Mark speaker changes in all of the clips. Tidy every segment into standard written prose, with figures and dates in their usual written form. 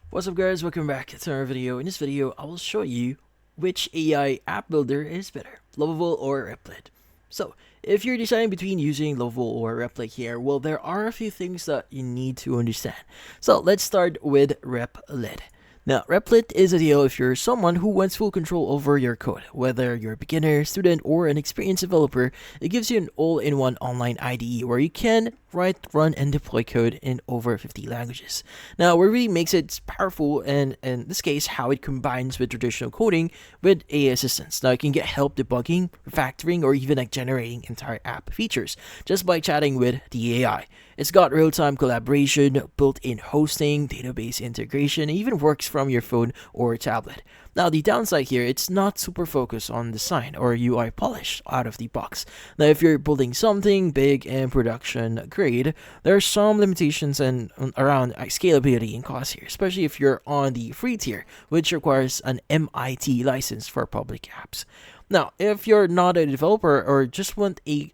Speaker 1: What's up guys, welcome back to our video. In this video, I will show you which AI app builder is better, Lovable or Replit. So, if you're deciding between using Lovable or Replit here, well, there are a few things that you need to understand. So, let's start with Replit. Now, Replit is ideal if you're someone who wants full control over your code. Whether you're a beginner, student, or an experienced developer, it gives you an all-in-one online IDE where you can write, run, and deploy code in over 50 languages. Now, what really makes it powerful, and in this case, how it combines with traditional coding with AI assistance. Now, you can get help debugging, refactoring, or even like generating entire app features just by chatting with the AI. It's got real-time collaboration, built-in hosting, database integration, and even works from your phone or tablet. Now, the downside here, it's not super focused on design or UI polish out of the box. Now, if you're building something big and production grade, there are some limitations and around scalability and cost here, especially if you're on the free tier, which requires an MIT license for public apps. Now, if you're not a developer or just want a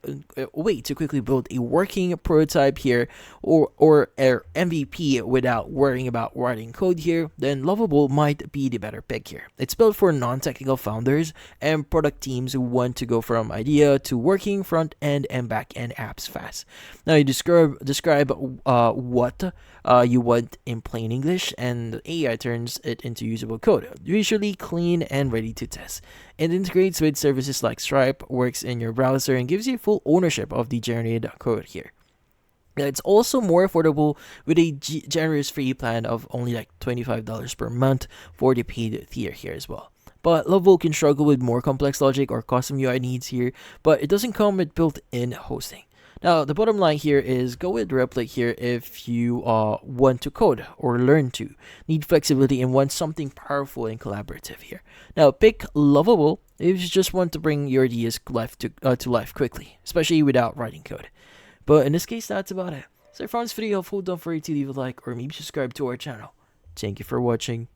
Speaker 1: way to quickly build a working prototype here or a MVP without worrying about writing code here, then Lovable might be the better pick here. It's built for non-technical founders and product teams who want to go from idea to working front-end and back-end apps fast. Now, you describe what you want in plain English, and the AI turns it into usable code, visually clean and ready to test. It integrates with services like Stripe, works in your browser, and gives you full ownership of the generated code here. Now, it's also more affordable with a generous free plan of only like $25 per month for the paid tier here as well. But Lovable can struggle with more complex logic or custom UI needs here, but it doesn't come with built-in hosting. Now, the bottom line here is go with Replit here if you want to code or learn to, need flexibility, and want something powerful and collaborative here. Now, pick Lovable if you just want to bring your ideas to life quickly, especially without writing code. But in this case, that's about it. So if you found this video helpful, don't forget to leave a like or maybe subscribe to our channel. Thank you for watching.